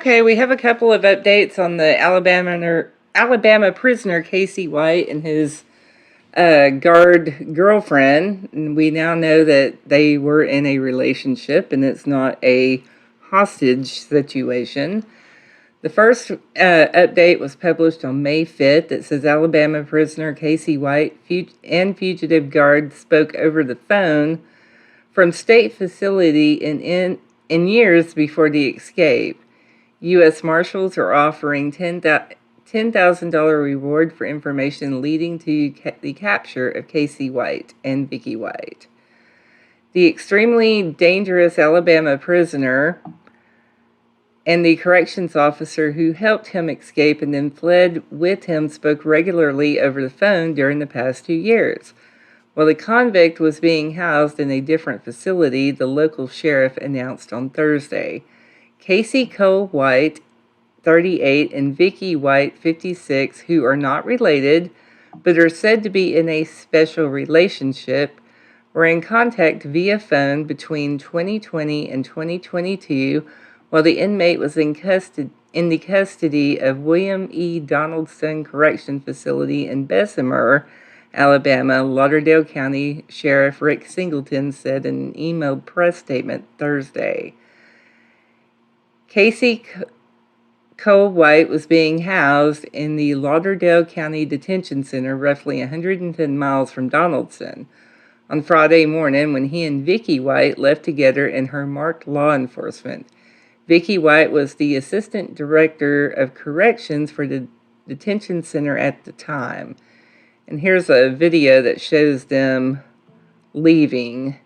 Okay, we have a couple of updates on the Alabama prisoner Casey White and his guard girlfriend. And we now know that they were in a relationship and it's not a hostage situation. The first update was published on May 5th. It says Alabama prisoner Casey White and fugitive guard spoke over the phone from state facility in years before the escape. U.S. Marshals are offering $10,000 reward for information leading to the capture of Casey White and Vicky White. The extremely dangerous Alabama prisoner and the corrections officer who helped him escape and then fled with him spoke regularly over the phone during the past 2 years. While the convict was being housed in a different facility, the local sheriff announced on Thursday. Casey Cole White, 38, and Vicky White, 56, who are not related but are said to be in a special relationship, were in contact via phone between 2020 and 2022 while the inmate was in the custody of William E. Donaldson Correction Facility in Bessemer, Alabama. Lauderdale County Sheriff Rick Singleton said in an emailed press statement Thursday. Casey Cole White was being housed in the Lauderdale County Detention Center, roughly 110 miles from Donaldson, on Friday morning when he and Vicky White left together in her marked law enforcement. Vicky White was the assistant director of corrections for the detention center at the time. And here's a video that shows them leaving.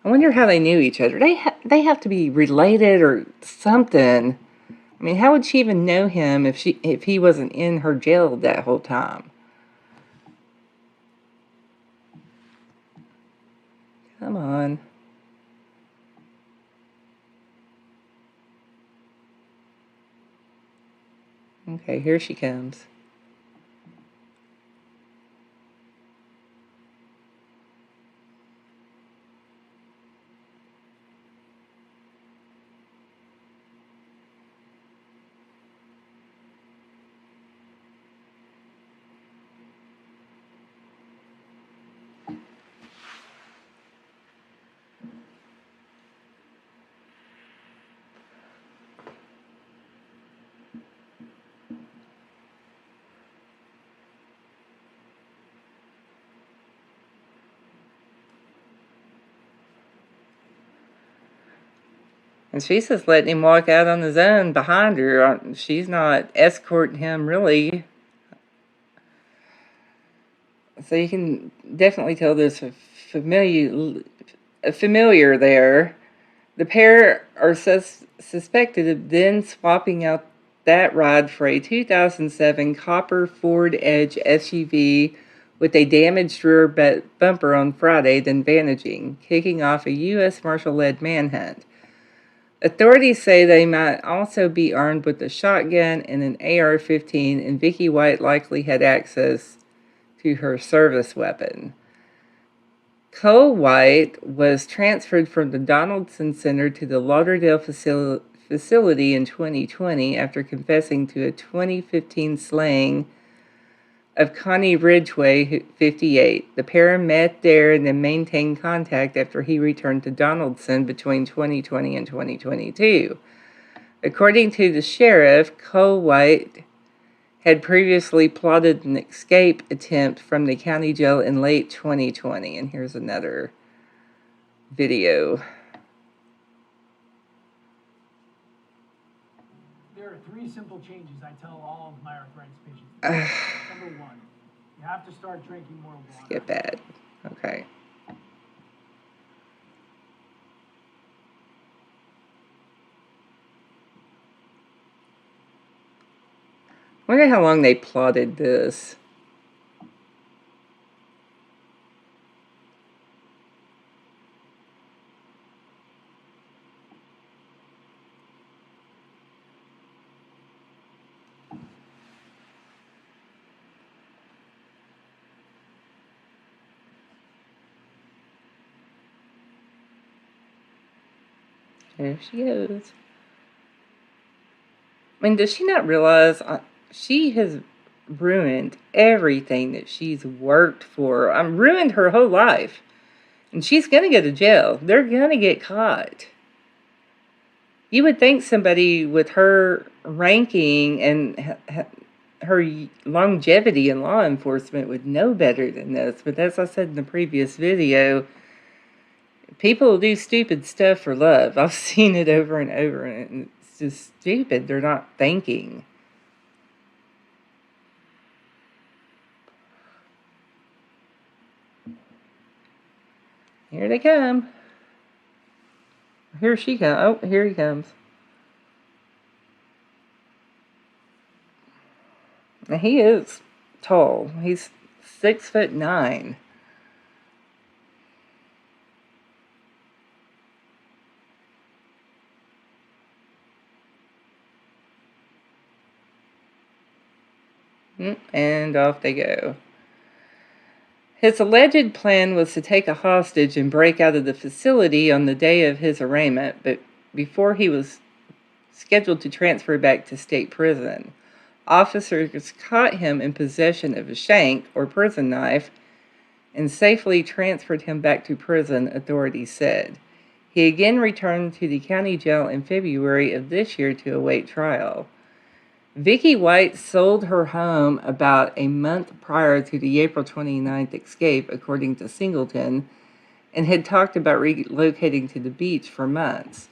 I wonder how they knew each other. They have to be related or something. I mean, how would she even know him if he wasn't in her jail that whole time? Come on. Okay, here she comes. And she's just letting him walk out on his own behind her. She's not escorting him, really. So you can definitely tell there's a familiar there. The pair are suspected of then swapping out that ride for a 2007 copper Ford Edge SUV with a damaged rear bumper on Friday, then vanishing, kicking off a U.S. Marshal-led manhunt. Authorities say they might also be armed with a shotgun and an AR-15, and Vicky White likely had access to her service weapon. Cole White was transferred from the Donaldson Center to the Lauderdale facility in 2020 after confessing to a 2015 slaying of Connie Ridgway, 58. The pair met there and then maintained contact after he returned to Donaldson between 2020 and 2022. According to the sheriff, Cole White had previously plotted an escape attempt from the county jail in late 2020. And here's another video. There are 3 simple changes I tell all of my arthritis patients. Number 1, you have to start drinking more water. Get bad. Okay. I wonder how long they plotted this. There she goes. I mean, does she not realize she has ruined everything that she's worked for? Ruined her whole life. And she's going to go to jail. They're going to get caught. You would think somebody with her ranking and her longevity in law enforcement would know better than this. But as I said in the previous video, people do stupid stuff for love. I've seen it over and over, and it's just stupid. They're not thinking. Here they come. Here she comes. Oh, here he comes. Now he is tall. He's 6'9". And off they go. His alleged plan was to take a hostage and break out of the facility on the day of his arraignment, but before he was scheduled to transfer back to state prison. Officers caught him in possession of a shank or prison knife and safely transferred him back to prison, authorities said. He again returned to the county jail in February of this year to await trial. Vicky White sold her home about a month prior to the April 29th escape, according to Singleton, and had talked about relocating to the beach for months.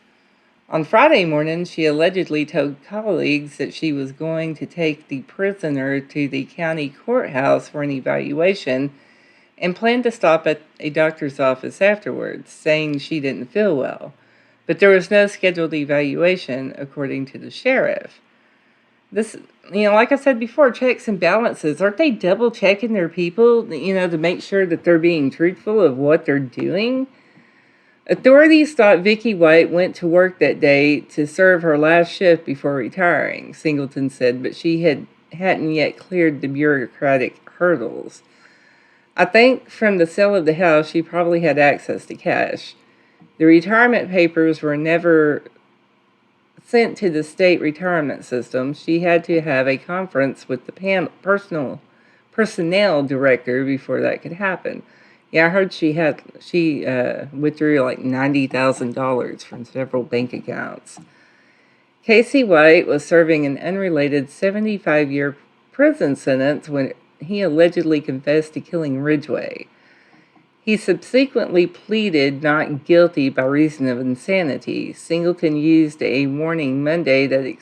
On Friday morning, she allegedly told colleagues that she was going to take the prisoner to the county courthouse for an evaluation and planned to stop at a doctor's office afterwards, saying she didn't feel well. But there was no scheduled evaluation, according to the sheriff. This, like I said before, checks and balances. Aren't they double checking their people, to make sure that they're being truthful of what they're doing? Authorities thought Vicky White went to work that day to serve her last shift before retiring, Singleton said, but she hadn't yet cleared the bureaucratic hurdles. I think from the sale of the house, she probably had access to cash. The retirement papers were never sent to the state retirement system. She had to have a conference with the personnel director before that could happen. Yeah, I heard she withdrew like $90,000 from several bank accounts. Casey White was serving an unrelated 75-year prison sentence when he allegedly confessed to killing Ridgway. He subsequently pleaded not guilty by reason of insanity. Singleton used a warning Monday that the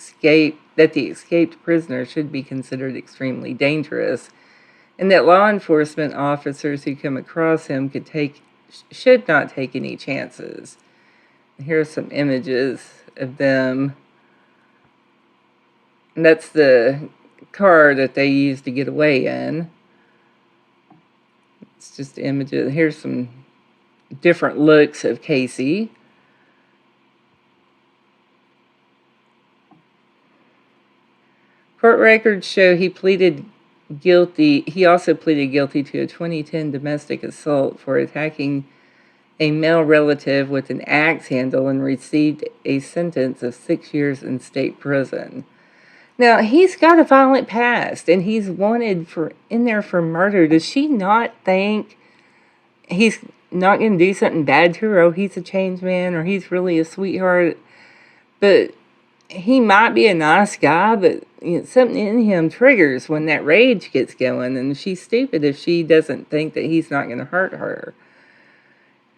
escaped prisoner should be considered extremely dangerous, and that law enforcement officers who come across him should not take any chances. Here are some images of them. And that's the car that they used to get away in. It's just images. Here's some different looks of Casey. Court records show he pleaded guilty. He also pleaded guilty to a 2010 domestic assault for attacking a male relative with an axe handle and received a sentence of 6 years in state prison. Now, he's got a violent past, and he's wanted in there for murder. Does she not think he's not going to do something bad to her? Oh, he's a changed man, or he's really a sweetheart. But he might be a nice guy, but something in him triggers when that rage gets going, and she's stupid if she doesn't think that he's not going to hurt her.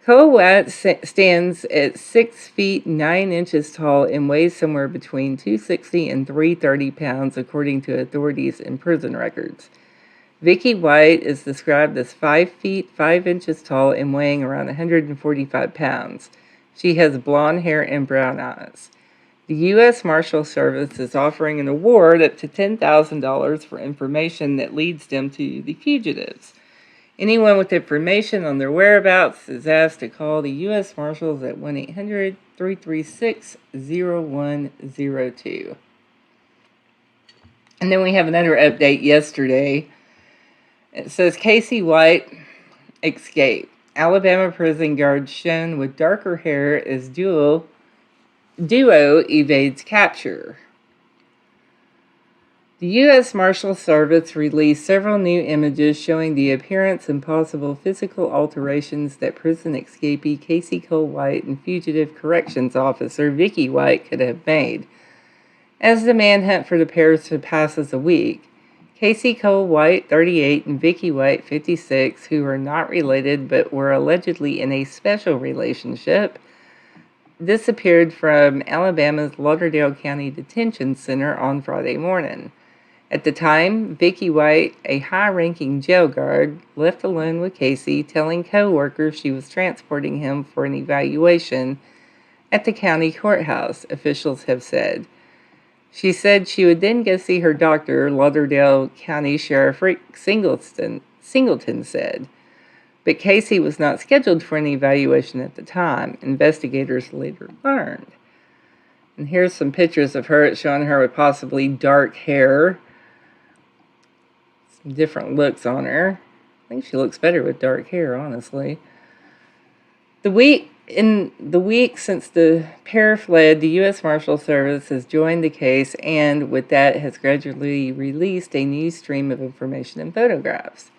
Cole White stands at 6 feet 9 inches tall and weighs somewhere between 260 and 330 pounds, according to authorities and prison records. Vicky White is described as 5 feet 5 inches tall and weighing around 145 pounds. She has blonde hair and brown eyes. The U.S. Marshal Service is offering an award up to $10,000 for information that leads them to the fugitives. Anyone with information on their whereabouts is asked to call the U.S. Marshals at 1-800-336-0102. And then we have another update yesterday. It says Casey White escaped. Alabama prison guards shown with darker hair as dual duo evades capture. The U.S. Marshal Service released several new images showing the appearance and possible physical alterations that prison escapee Casey Cole White and fugitive corrections officer Vicky White could have made. As the manhunt for the pair passes a week, Casey Cole White, 38, and Vicky White, 56, who are not related but were allegedly in a special relationship, disappeared from Alabama's Lauderdale County Detention Center on Friday morning. At the time, Vicky White, a high-ranking jail guard, left alone with Casey, telling co-workers she was transporting him for an evaluation at the county courthouse, officials have said. She said she would then go see her doctor, Lauderdale County Sheriff Rick Singleton said. But Casey was not scheduled for an evaluation at the time, investigators later learned. And here's some pictures of her. It's showing her with possibly dark hair. Some different looks on her. I think she looks better with dark hair, honestly. In the week since the pair fled, the U.S. Marshal Service has joined the case and, with that, has gradually released a new stream of information and photographs.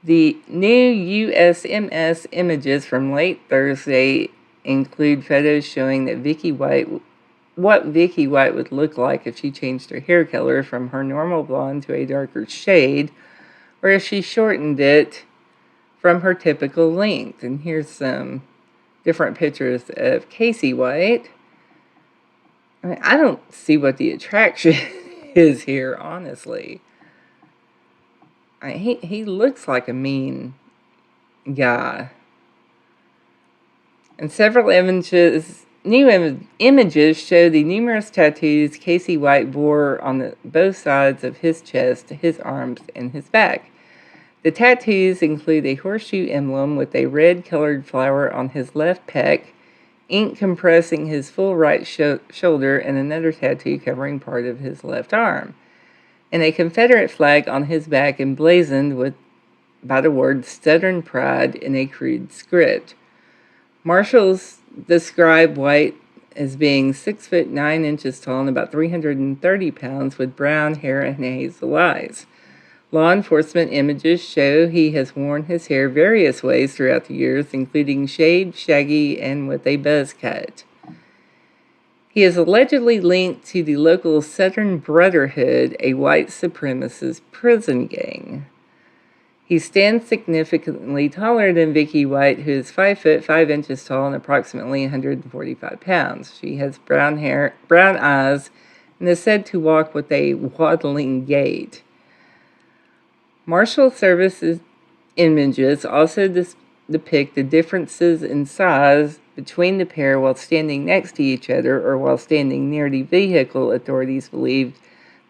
The new USMS images from late Thursday include photos showing that what Vicky White would look like if she changed her hair color from her normal blonde to a darker shade, or if she shortened it from her typical length. And here's some different pictures of Casey White. I don't see what the attraction is here, honestly. He looks like a mean guy. And several new images show the numerous tattoos Casey White bore on both sides of his chest, his arms, and his back. The tattoos include a horseshoe emblem with a red-colored flower on his left pec, ink compressing his full right shoulder, and another tattoo covering part of his left arm, and a Confederate flag on his back emblazoned by the word Southern Pride in a crude script. Marshals describe White as being 6 foot 9 inches tall and about 330 pounds with brown hair and hazel eyes. Law enforcement images show he has worn his hair various ways throughout the years, including shaved, shaggy, and with a buzz cut. He is allegedly linked to the local Southern Brotherhood, a white supremacist prison gang. He stands significantly taller than Vicky White, who is 5 foot 5 inches tall and approximately 145 pounds. She has brown hair, brown eyes, and is said to walk with a waddling gait. Marshal Service's images also depict the differences in size between the pair while standing next to each other or while standing near the vehicle authorities believed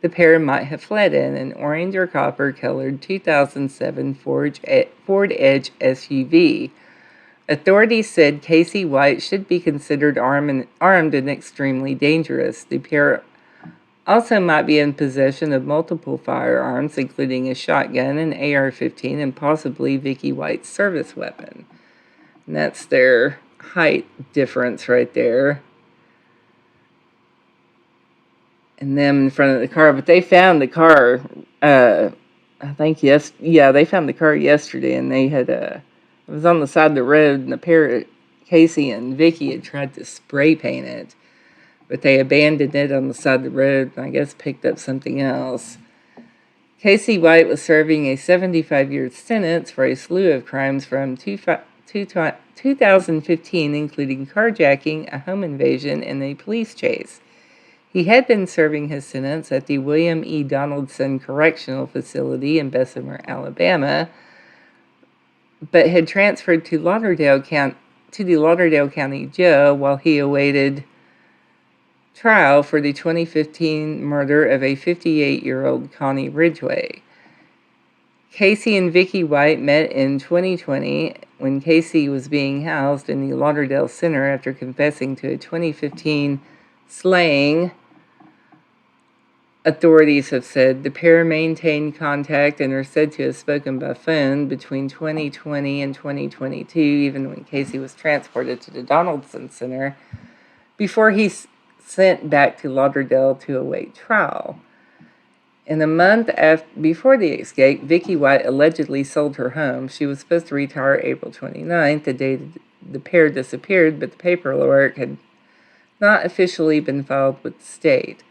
the pair might have fled in, an orange or copper-colored 2007 Ford Edge SUV. Authorities said Casey White should be considered armed and extremely dangerous. The pair also might be in possession of multiple firearms, including a shotgun, an AR-15, and possibly Vicky White's service weapon. And that's their height difference right there. And them in front of the car. But they found the car, they found the car yesterday, and they had, it was on the side of the road, and the pair, Casey and Vicky, had tried to spray paint it. But they abandoned it on the side of the road and I guess picked up something else. Casey White was serving a 75-year sentence for a slew of crimes from 2015, including carjacking, a home invasion, and a police chase. He had been serving his sentence at the William E. Donaldson Correctional Facility in Bessemer, Alabama, but had transferred to the Lauderdale County Jail while he awaited trial for the 2015 murder of a 58-year-old Connie Ridgway. Casey and Vicky White met in 2020 when Casey was being housed in the Lauderdale Center after confessing to a 2015 slaying. Authorities have said the pair maintained contact and are said to have spoken by phone between 2020 and 2022, even when Casey was transported to the Donaldson Center before he's sent back to Lauderdale to await trial. In the month before the escape, Vicky White allegedly sold her home. She was supposed to retire April 29th, the day the pair disappeared, but the paperwork had not officially been filed with the state.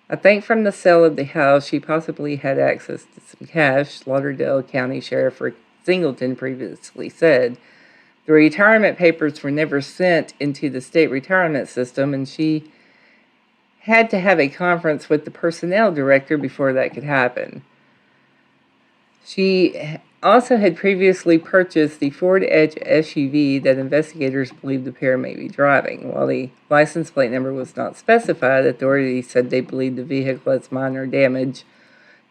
I think from the sale of the house, she possibly had access to some cash, Lauderdale County Sheriff Rick Singleton previously said. The retirement papers were never sent into the state retirement system, and she had to have a conference with the personnel director before that could happen. She also had previously purchased the Ford Edge SUV that investigators believe the pair may be driving. While the license plate number was not specified, authorities said they believed the vehicle has minor damage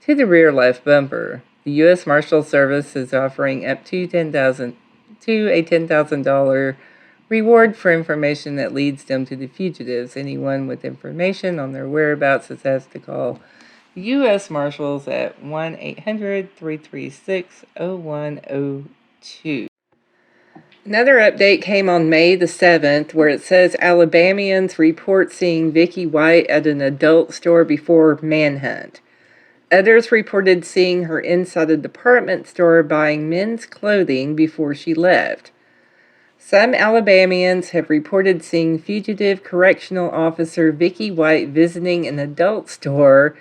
to the rear left bumper. The U.S. Marshal Service is offering up to a $10,000 reward for information that leads them to the fugitives. Anyone with information on their whereabouts is asked to call U.S. Marshals at 1-800-336-0102. Another update came on May the 7th where it says Alabamians report seeing Vicky White at an adult store before manhunt. Others reported seeing her inside a department store buying men's clothing before she left. Some Alabamians have reported seeing fugitive correctional officer Vicky White visiting an adult store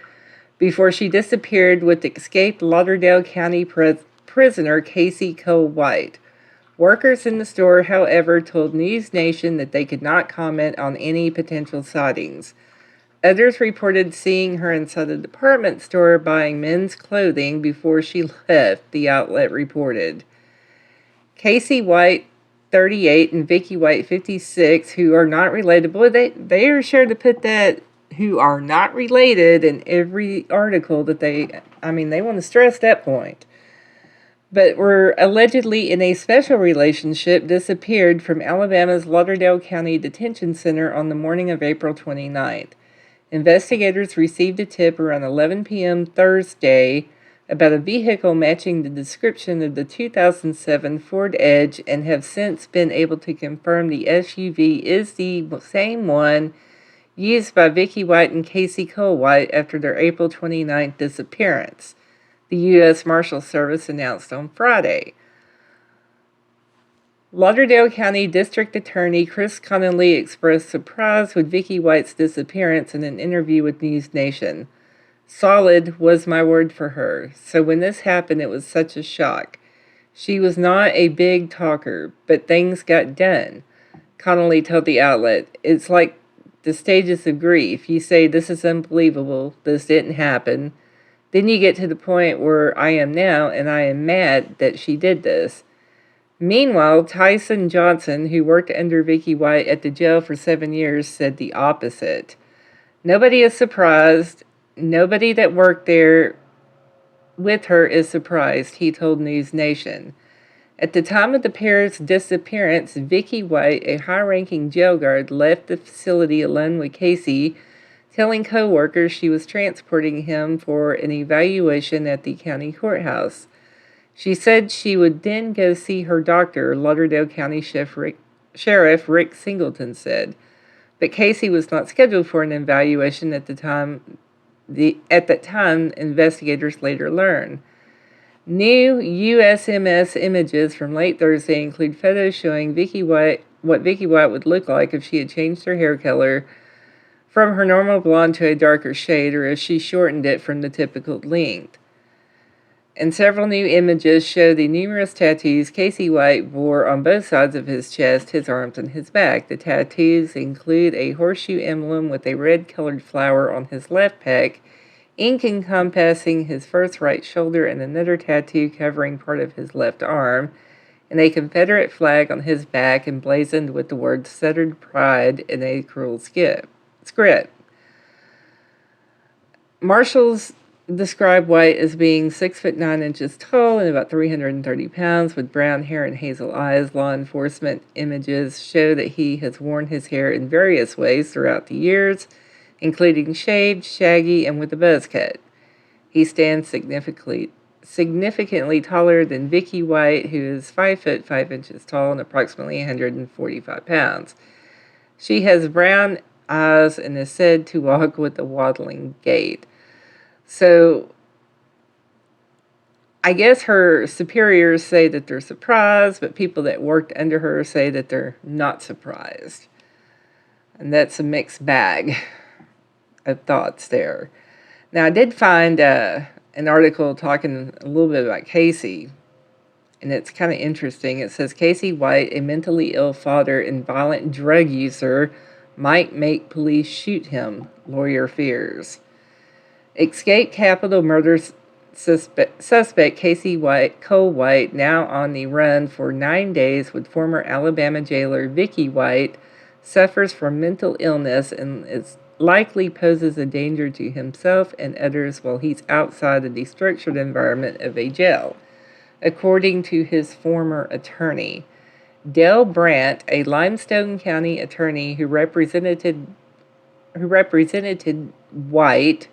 before she disappeared with escaped Lauderdale County prisoner Casey Cole White. Workers in the store, however, told News Nation that they could not comment on any potential sightings. Others reported seeing her inside a department store buying men's clothing before she left, the outlet reported. Casey White, 38, and Vicky White, 56, who are not related. Boy, they are sure to put that who are not related in every article that they want to stress that point. But were allegedly in a special relationship, disappeared from Alabama's Lauderdale County Detention Center on the morning of April 29th. Investigators received a tip around 11 p.m. Thursday about a vehicle matching the description of the 2007 Ford Edge and have since been able to confirm the SUV is the same one used by Vicky White and Casey Cole White after their April 29th disappearance, the U.S. Marshal Service announced on Friday. Lauderdale County District Attorney Chris Connolly expressed surprise with Vicky White's disappearance in an interview with News Nation. Solid was my word for her, so when this happened it was such a shock. She was not a big talker, but things got done. Connolly told the outlet, "It's like the stages of grief. You say, this is unbelievable, this didn't happen. Then you get to the point where I am now, and I am mad that she did this." Meanwhile, Tyson Johnson, who worked under Vicky White at the jail for 7 years, said the opposite. "Nobody is surprised. Nobody that worked there with her is surprised," he told News Nation. At the time of the pair's disappearance, Vicky White, a high-ranking jail guard, left the facility alone with Casey, telling co-workers she was transporting him for an evaluation at the county courthouse. She said she would then go see her doctor, Lauderdale County Sheriff Rick Singleton said. But Casey was not scheduled for an evaluation at that time, investigators later learned. New USMS images from late Thursday include photos showing what Vicky White would look like if she had changed her hair color from her normal blonde to a darker shade, or if she shortened it from the typical length. And several new images show the numerous tattoos Casey White wore on both sides of his chest, his arms, and his back. The tattoos include a horseshoe emblem with a red-colored flower on his left pec, ink encompassing his first right shoulder, and another tattoo covering part of his left arm, and a Confederate flag on his back emblazoned with the words "Southern Pride" in a cruel script. Marshals describe White as being 6'9" tall and about 330 pounds, with brown hair and hazel eyes. Law enforcement images show that he has worn his hair in various ways throughout the years, including shaved, shaggy, and with a buzz cut. He stands significantly taller than Vicky White, who is 5'5" tall and approximately 145 pounds. She has brown eyes and is said to walk with a waddling gait. So I guess her superiors say that they're surprised, but people that worked under her say that they're not surprised. And that's a mixed bag of thoughts there. Now, I did find an article talking a little bit about Casey, and it's kind of interesting. It says Casey White, a mentally ill father and violent drug user, might make police shoot him, lawyer fears. Escaped capital murder suspect Casey Cole White, now on the run for 9 days with former Alabama jailer Vicky White, suffers from mental illness and is likely poses a danger to himself and others while he's outside the structured environment of a jail, according to his former attorney. Dale Brandt, a Limestone County attorney who represented White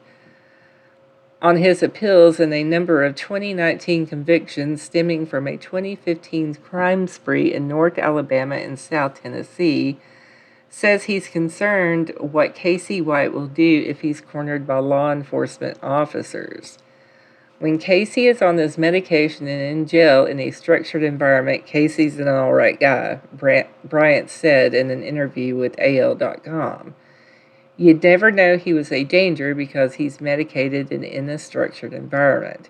on his appeals in a number of 2019 convictions stemming from a 2015 crime spree in North Alabama and South Tennessee, says he's concerned what Casey White will do if he's cornered by law enforcement officers. When Casey is on this medication and in jail in a structured environment, Casey's an alright guy, Bryant said in an interview with AL.com. You'd never know he was a danger because he's medicated and in a structured environment.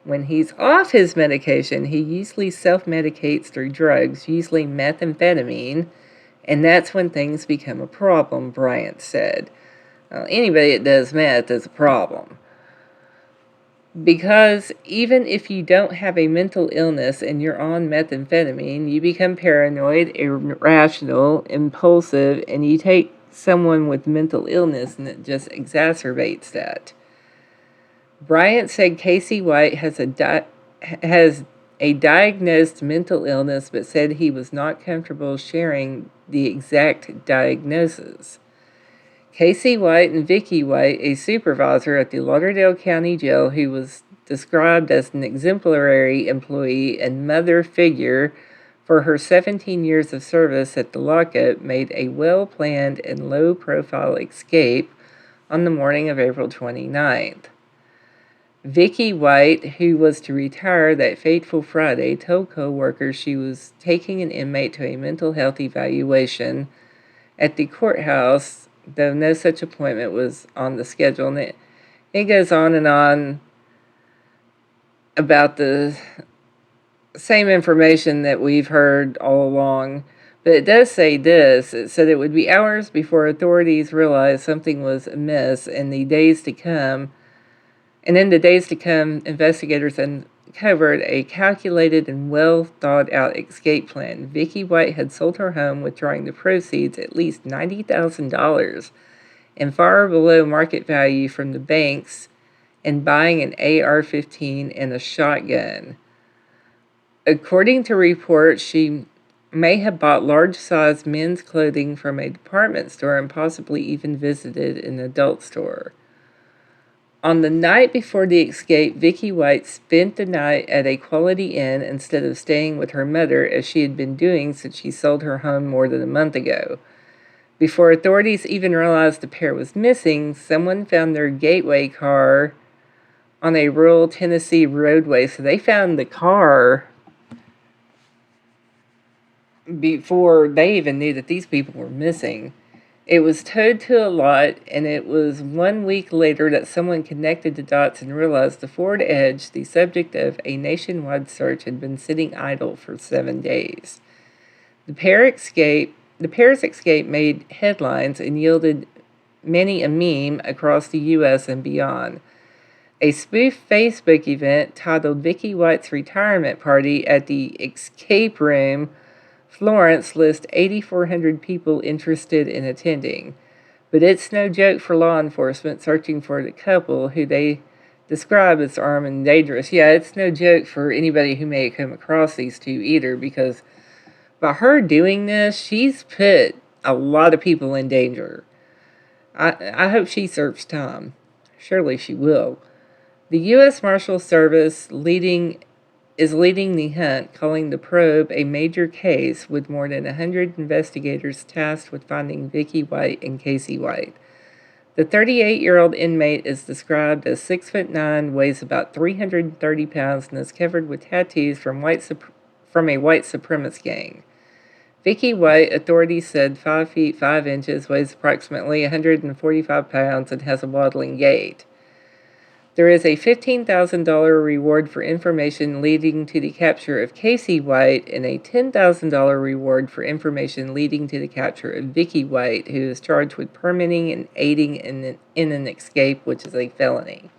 When he's off his medication, he usually self-medicates through drugs, usually methamphetamine, and that's when things become a problem, Bryant said. Anybody that does meth is a problem. Because even if you don't have a mental illness and you're on methamphetamine, you become paranoid, irrational, impulsive, and you take someone with mental illness and it just exacerbates that. Bryant said Casey White has a diagnosed mental illness, but said he was not comfortable sharing the exact diagnosis. Casey White and Vicky White, a supervisor at the Lauderdale County Jail who was described as an exemplary employee and mother figure for her 17 years of service at the lockup, made a well-planned and low-profile escape on the morning of April 29th. Vicky White, who was to retire that fateful Friday, told co-workers she was taking an inmate to a mental health evaluation at the courthouse, though no such appointment was on the schedule. And it goes on and on about the same information that we've heard all along. But it does say this. It said it would be hours before authorities realized something was amiss, and in the days to come, investigators uncovered a calculated and well thought out escape plan. Vicky White had sold her home, withdrawing the proceeds, at least $90,000, and far below market value, from the banks, and buying an AR-15 and a shotgun. According to reports, she may have bought large-sized men's clothing from a department store and possibly even visited an adult store. On the night before the escape, Vicky White spent the night at a Quality Inn instead of staying with her mother, as she had been doing since she sold her home more than a month ago. Before authorities even realized the pair was missing, someone found their gateway car on a rural Tennessee roadway. So they found the car before they even knew that these people were missing. It was towed to a lot, and it was 1 week later that someone connected the dots and realized the Ford Edge, the subject of a nationwide search, had been sitting idle for 7 days. The pair's escape made headlines and yielded many a meme across the U.S. and beyond. A spoof Facebook event titled Vicky White's Retirement Party at the Escape Room Florence lists 8,400 people interested in attending. But it's no joke for law enforcement searching for the couple, who they describe as armed and dangerous. Yeah, it's no joke for anybody who may come across these two either, because by her doing this, she's put a lot of people in danger. I hope she serves time. Surely she will. The U.S. Marshal Service leading is leading the hunt, calling the probe a major case with more than 100 investigators tasked with finding Vicky White and Casey White. The 38-year-old inmate is described as 6'9", weighs about 330 pounds, and is covered with tattoos from a white supremacist gang. Vicky White, authorities said 5 feet 5 inches, weighs approximately 145 pounds, and has a waddling gait. There is a $15,000 reward for information leading to the capture of Casey White and a $10,000 reward for information leading to the capture of Vicky White, who is charged with permitting and aiding in an escape, which is a felony.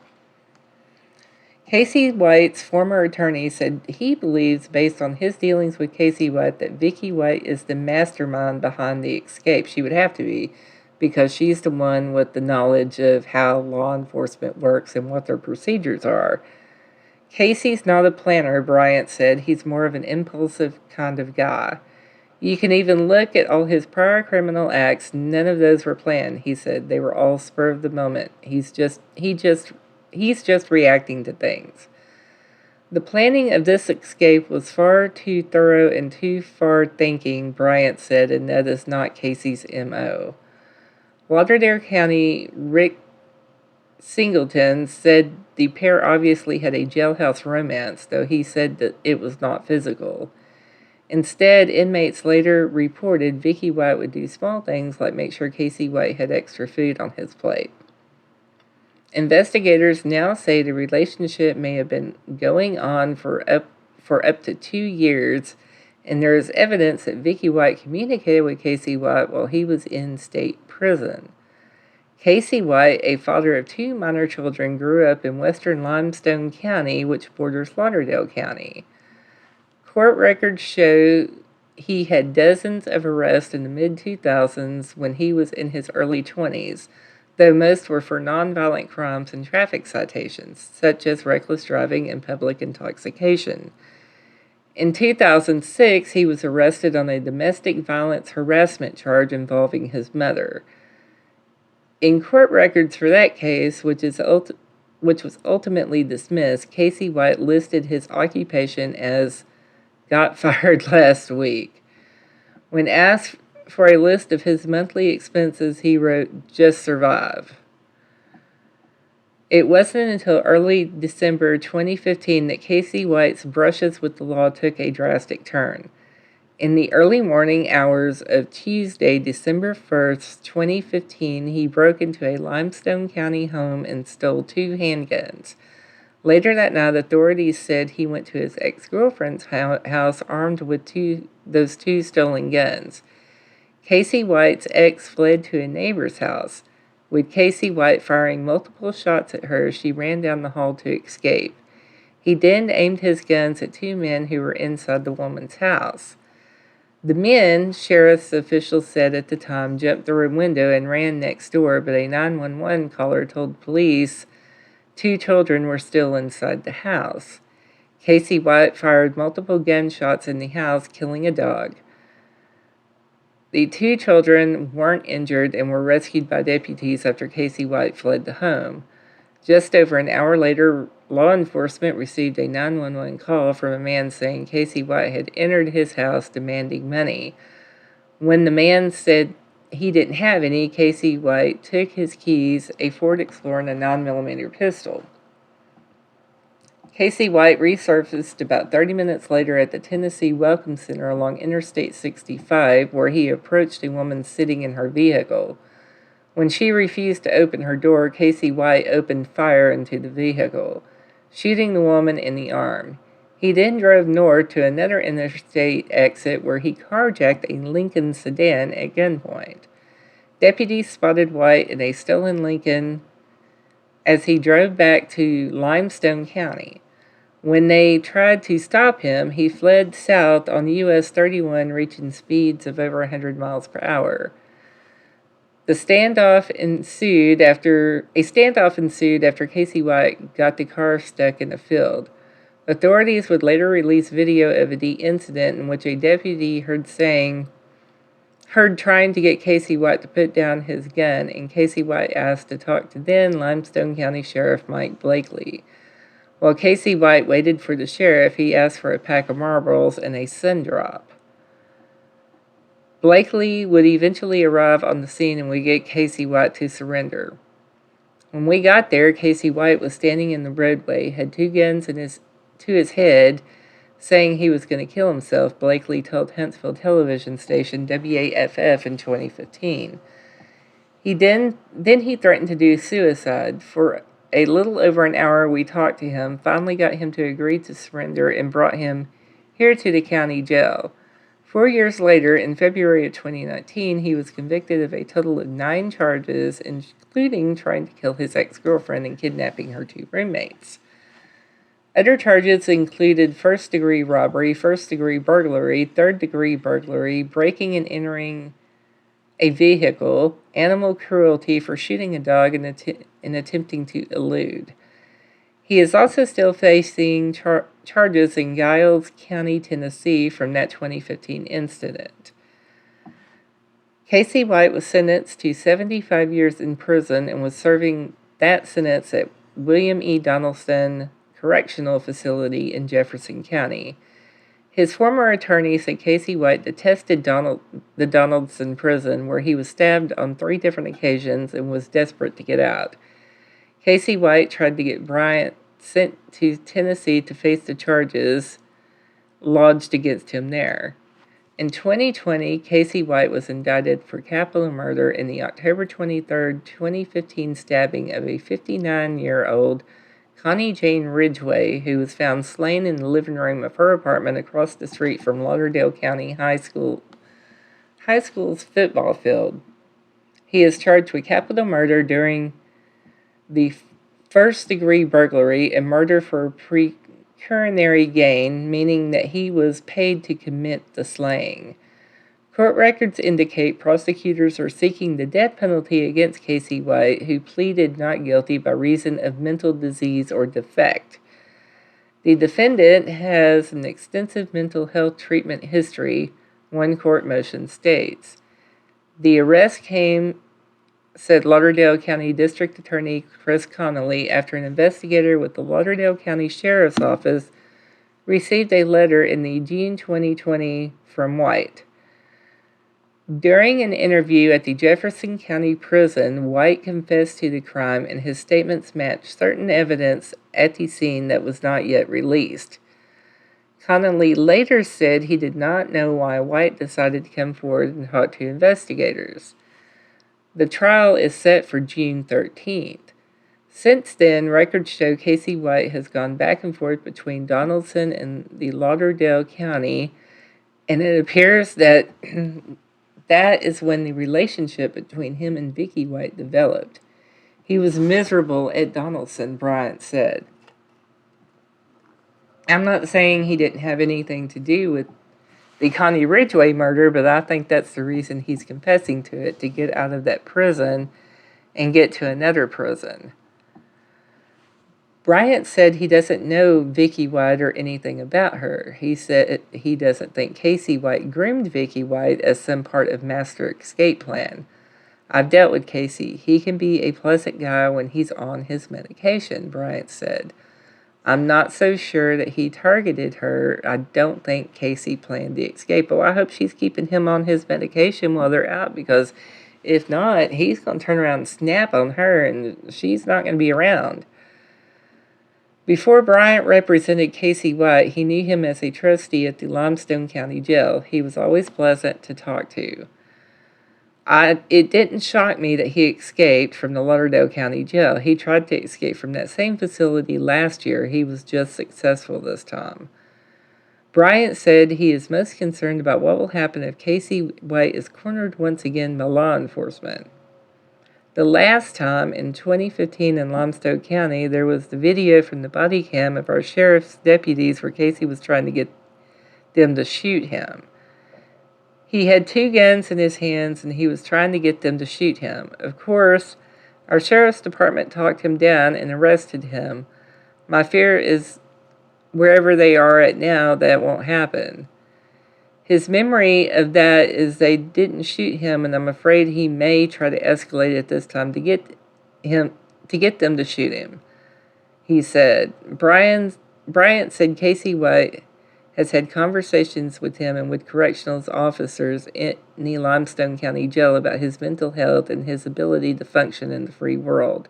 Casey White's former attorney said he believes, based on his dealings with Casey White, that Vicky White is the mastermind behind the escape. She would have to be, because she's the one with the knowledge of how law enforcement works and what their procedures are. Casey's not a planner, Bryant said. He's more of an impulsive kind of guy. You can even look at all his prior criminal acts. None of those were planned, he said. They were all spur of the moment. He's just reacting to things. The planning of this escape was far too thorough and too far thinking, Bryant said, and that is not Casey's M.O. Lauderdale County Rick Singleton said the pair obviously had a jailhouse romance, though he said that it was not physical. Instead, inmates later reported Vicky White would do small things like make sure Casey White had extra food on his plate. Investigators now say the relationship may have been going on for up to 2 years, and there is evidence that Vicky White communicated with Casey White while he was in state prison. Casey White, a father of 2 minor children, grew up in western Limestone County, which borders Lauderdale County. Court records show he had dozens of arrests in the mid-2000s when he was in his early 20s, though most were for nonviolent crimes and traffic citations, such as reckless driving and public intoxication. In 2006, he was arrested on a domestic violence harassment charge involving his mother. In court records for that case, which was ultimately dismissed, Casey White listed his occupation as "got fired last week." When asked for a list of his monthly expenses, he wrote, "just survive." It wasn't until early December 2015 that Casey White's brushes with the law took a drastic turn. In the early morning hours of Tuesday, December 1st, 2015, he broke into a Limestone County home and stole 2 handguns. Later that night, authorities said he went to his ex-girlfriend's house armed with those two stolen guns. Casey White's ex fled to a neighbor's house. With Casey White firing multiple shots at her, she ran down the hall to escape. He then aimed his guns at 2 men who were inside the woman's house. The men, sheriff's officials said at the time, jumped through a window and ran next door, but a 911 caller told police 2 children were still inside the house. Casey White fired multiple gunshots in the house, killing a dog. The 2 children weren't injured and were rescued by deputies after Casey White fled the home. Just over an hour later, law enforcement received a 911 call from a man saying Casey White had entered his house demanding money. When the man said he didn't have any, Casey White took his keys, a Ford Explorer, and a 9mm pistol. Casey White resurfaced about 30 minutes later at the Tennessee Welcome Center along Interstate 65, where he approached a woman sitting in her vehicle. When she refused to open her door, Casey White opened fire into the vehicle, shooting the woman in the arm. He then drove north to another interstate exit where he carjacked a Lincoln sedan at gunpoint. Deputies spotted White in a stolen Lincoln as he drove back to Limestone County. When they tried to stop him, he fled south on US 31, reaching speeds of over 100 miles per hour. A standoff ensued after Casey White got the car stuck in a field. Authorities would later release video of the incident in which a deputy heard trying to get Casey White to put down his gun, and Casey White asked to talk to then Limestone County Sheriff Mike Blakely. While Casey White waited for the sheriff, he asked for a pack of marbles and a sun drop. Blakely would eventually arrive on the scene and would get Casey White to surrender. When we got there, Casey White was standing in the roadway, had two guns to his head, saying he was going to kill himself, Blakely told Huntsville television station WAFF in 2015. He threatened to do suicide. For a little over an hour, we talked to him, finally got him to agree to surrender, and brought him here to the county jail. 4 years later, in February of 2019, he was convicted of a total of 9 charges, including trying to kill his ex-girlfriend and kidnapping her 2 roommates. Other charges included first-degree robbery, first-degree burglary, third-degree burglary, breaking and entering a vehicle, animal cruelty for shooting a dog and attempting to elude. He is also still facing charges in Giles County, Tennessee from that 2015 incident. Casey White was sentenced to 75 years in prison and was serving that sentence at William E. Donaldson Correctional Facility in Jefferson County. His former attorney said Casey White detested the Donaldson prison, where he was stabbed on 3 different occasions and was desperate to get out. Casey White tried to get Bryant sent to Tennessee to face the charges lodged against him there. In 2020, Casey White was indicted for capital murder in the October 23, 2015 stabbing of a 59-year-old Connie Jane Ridgway, who was found slain in the living room of her apartment across the street from Lauderdale County High School's football field. He is charged with capital murder during the first-degree burglary and murder for pecuniary gain, meaning that he was paid to commit the slaying. Court records indicate prosecutors are seeking the death penalty against Casey White, who pleaded not guilty by reason of mental disease or defect. The defendant has an extensive mental health treatment history, one court motion states. The arrest came, said Lauderdale County District Attorney Chris Connolly, after an investigator with the Lauderdale County Sheriff's Office received a letter in the June 2020 from White. During an interview at the Jefferson County Prison, White confessed to the crime, and his statements matched certain evidence at the scene that was not yet released. Connolly later said he did not know why White decided to come forward and talk to investigators. The trial is set for June 13th. Since then, records show Casey White has gone back and forth between Donaldson and the Lauderdale County, and it appears that that is when the relationship between him and Vicky White developed. He was miserable at Donaldson, Bryant said. I'm not saying he didn't have anything to do with the Connie Ridgway murder, but I think that's the reason he's confessing to it, to get out of that prison and get to another prison. Bryant said he doesn't know Vicky White or anything about her. He said he doesn't think Casey White groomed Vicky White as some part of master escape plan. I've dealt with Casey. He can be a pleasant guy when he's on his medication, Bryant said. I'm not so sure that he targeted her. I don't think Casey planned the escape. Well, I hope she's keeping him on his medication while they're out, because if not, he's going to turn around and snap on her, and she's not going to be around. Before Bryant represented Casey White, he knew him as a trustee at the Limestone County Jail. He was always pleasant to talk to. It didn't shock me that he escaped from the Lauderdale County Jail. He tried to escape from that same facility last year. He was just successful this time. Bryant said he is most concerned about what will happen if Casey White is cornered once again by law enforcement. The last time, in 2015 in Limestone County, there was the video from the body cam of our sheriff's deputies where Casey was trying to get them to shoot him. He had 2 guns in his hands, and he was trying to get them to shoot him. Of course, our sheriff's department talked him down and arrested him. My fear is wherever they are at now, that won't happen. His memory of that is they didn't shoot him, and I'm afraid he may try to escalate it this time to get them to shoot him. He said, Bryant said Casey White has had conversations with him and with correctional officers in the Limestone County Jail about his mental health and his ability to function in the free world.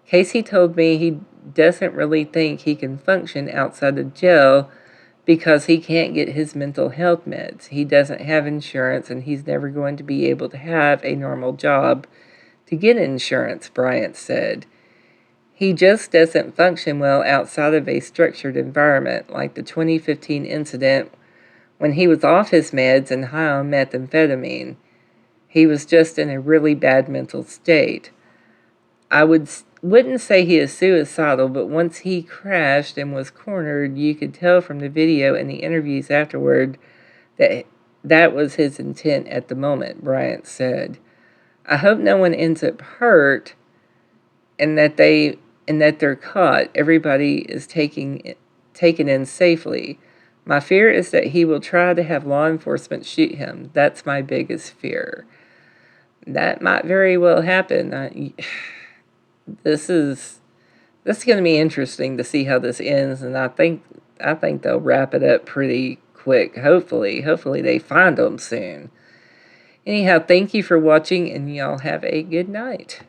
Casey told me he doesn't really think he can function outside of jail because he can't get his mental health meds. He doesn't have insurance and he's never going to be able to have a normal job to get insurance, Bryant said. He just doesn't function well outside of a structured environment, like the 2015 incident when he was off his meds and high on methamphetamine. He was just in a really bad mental state. I wouldn't say he is suicidal, but once he crashed and was cornered, you could tell from the video and the interviews afterward that that was his intent at the moment, Bryant said. I hope no one ends up hurt and that they're caught. Everybody is taken in safely. My fear is that he will try to have law enforcement shoot him. That's my biggest fear. That might very well happen. This is going to be interesting to see how this ends, and I think they'll wrap it up pretty quick. Hopefully they find them soon. Anyhow, thank you for watching, and y'all have a good night.